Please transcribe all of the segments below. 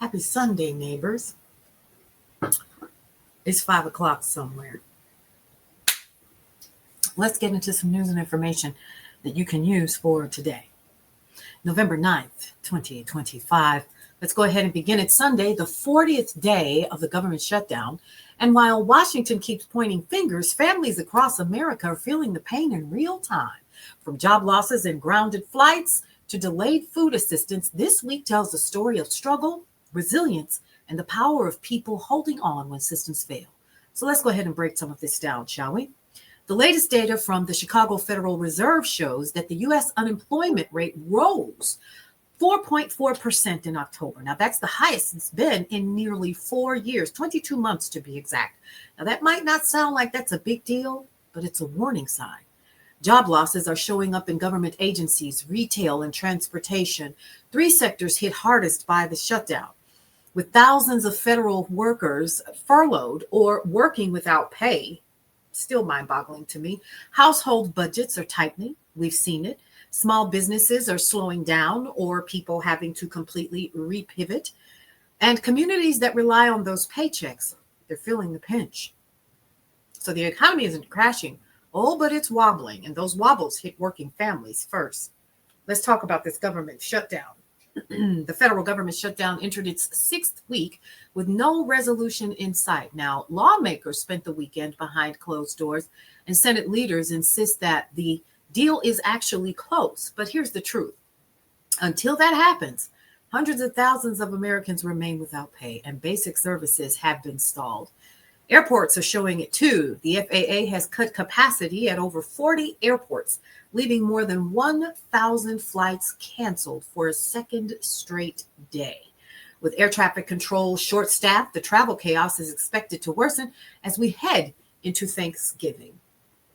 Happy Sunday, neighbors. It's 5 o'clock somewhere. Let's get into some news and information that you can use for today. November 9th, 2025. Let's go ahead and begin. It's Sunday, the 40th day of the government shutdown. And while Washington keeps pointing fingers, families across America are feeling the pain in real time. From job losses and grounded flights to delayed food assistance, this week tells the story of struggle, resilience, and the power of people holding on when systems fail. So let's go ahead and break some of this down, shall we? The latest data from the Chicago Federal Reserve shows that the U.S. unemployment rate rose 4.4% in October. Now, that's the highest it's been in nearly 4 years, 22 months to be exact. Now, that might not sound like that's a big deal, but it's a warning sign. Job losses are showing up in government agencies, retail, and transportation, 3 sectors hit hardest by the shutdown. With thousands of federal workers furloughed or working without pay, still mind-boggling to me. Household budgets are tightening. We've seen it. Small businesses are slowing down or people having to completely repivot. And communities that rely on those paychecks, they're feeling the pinch. So the economy isn't crashing. Oh, but it's wobbling. And those wobbles hit working families first. Let's talk about this government shutdown. The federal government shutdown entered its 6th week with no resolution in sight. Now, lawmakers spent the weekend behind closed doors, and Senate leaders insist that the deal is actually close. But here's the truth. Until that happens, hundreds of thousands of Americans remain without pay, and basic services have been stalled. Airports are showing it too. The FAA has cut capacity at over 40 airports, leaving more than 1,000 flights canceled for a second straight day. With air traffic control short-staffed, the travel chaos is expected to worsen as we head into Thanksgiving.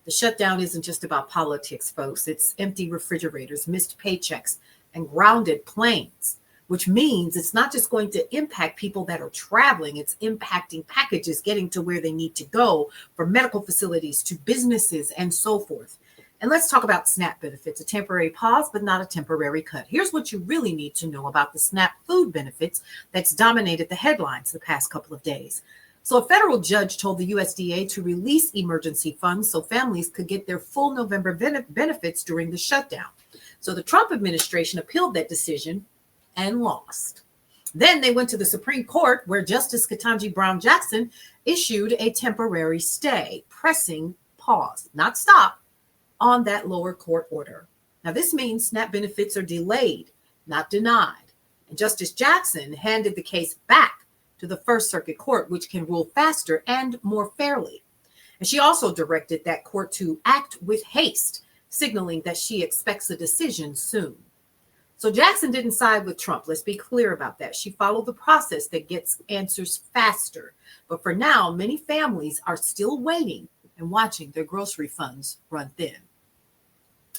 The shutdown isn't just about politics, folks. It's empty refrigerators, missed paychecks, and grounded planes, which means it's not just going to impact people that are traveling. It's impacting packages getting to where they need to go, from medical facilities to businesses and so forth. And let's talk about SNAP benefits, a temporary pause, but not a temporary cut. Here's what you really need to know about the SNAP food benefits that's dominated the headlines the past couple of days. So a federal judge told the USDA to release emergency funds so families could get their full November benefits during the shutdown. So the Trump administration appealed that decision and lost. Then they went to the Supreme Court, where Justice Ketanji Brown Jackson issued a temporary stay, pressing pause, not stop, on that lower court order. Now, this means SNAP benefits are delayed, not denied. And Justice Jackson handed the case back to the First Circuit Court, which can rule faster and more fairly. And she also directed that court to act with haste, signaling that she expects a decision soon. So Jackson didn't side with Trump. Let's be clear about that. She followed the process that gets answers faster. But for now, many families are still waiting and watching their grocery funds run thin.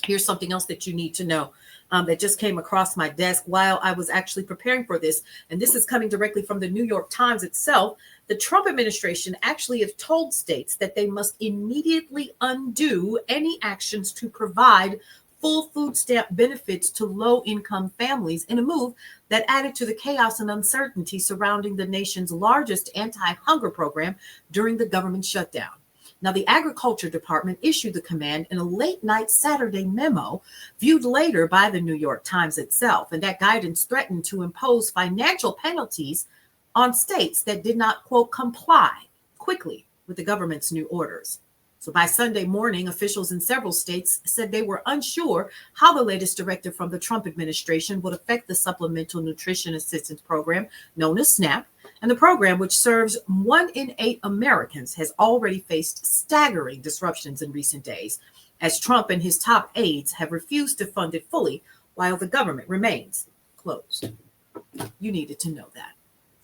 Here's something else that you need to know that just came across my desk while I was actually preparing for this. And this is coming directly from the New York Times itself. The Trump administration actually have told states that they must immediately undo any actions to provide full food stamp benefits to low-income families in a move that added to the chaos and uncertainty surrounding the nation's largest anti-hunger program during the government shutdown. Now, the Agriculture Department issued the command in a late-night Saturday memo viewed later by the New York Times itself, and that guidance threatened to impose financial penalties on states that did not, quote, comply quickly with the government's new orders. So by Sunday morning, officials in several states said they were unsure how the latest directive from the Trump administration would affect the Supplemental Nutrition Assistance Program, known as SNAP. And the program, which serves 1 in 8 Americans, has already faced staggering disruptions in recent days, as Trump and his top aides have refused to fund it fully while the government remains closed. You needed to know that.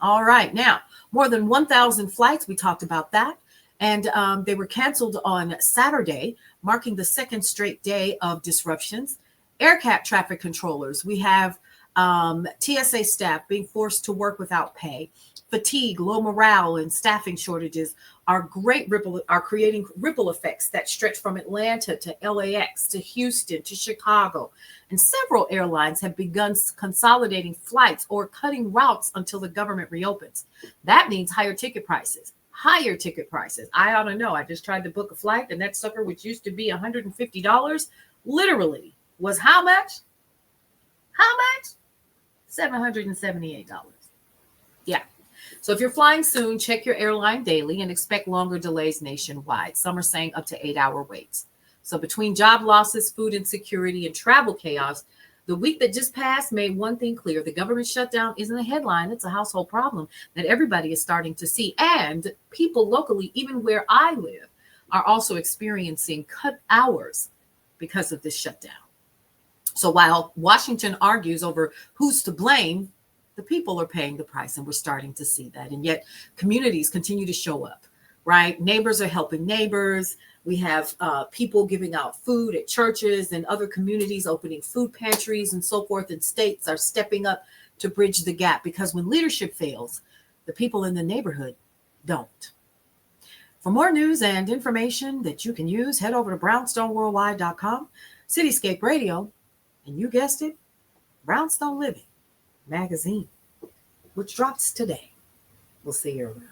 All right. Now, more than 1,000 flights. We talked about that. And they were canceled on Saturday, marking the second straight day of disruptions. Air traffic controllers. We have TSA staff being forced to work without pay. fatigue, low morale, and staffing shortages are creating ripple effects that stretch from Atlanta to LAX to Houston to Chicago. And several airlines have begun consolidating flights or cutting routes until the government reopens. That means higher ticket prices. Higher ticket prices. I ought to know. I just tried to book a flight, and that sucker, which used to be $150, literally was how much? How much? $778. Yeah. So if you're flying soon, check your airline daily and expect longer delays nationwide. Some are saying up to 8-hour waits. So between job losses, food insecurity, and travel chaos, the week that just passed made one thing clear. The government shutdown isn't a headline. It's a household problem that everybody is starting to see. And people locally, even where I live, are also experiencing cut hours because of this shutdown. So while Washington argues over who's to blame, the people are paying the price, and we're starting to see that. And yet communities continue to show up, right? Neighbors are helping neighbors. We have people giving out food at churches and other communities, opening food pantries and so forth. And states are stepping up to bridge the gap, because when leadership fails, the people in the neighborhood don't. For more news and information that you can use, head over to brownstoneworldwide.com, Cityscape Radio, and you guessed it, Brownstone Living magazine, which drops today. We'll see you around.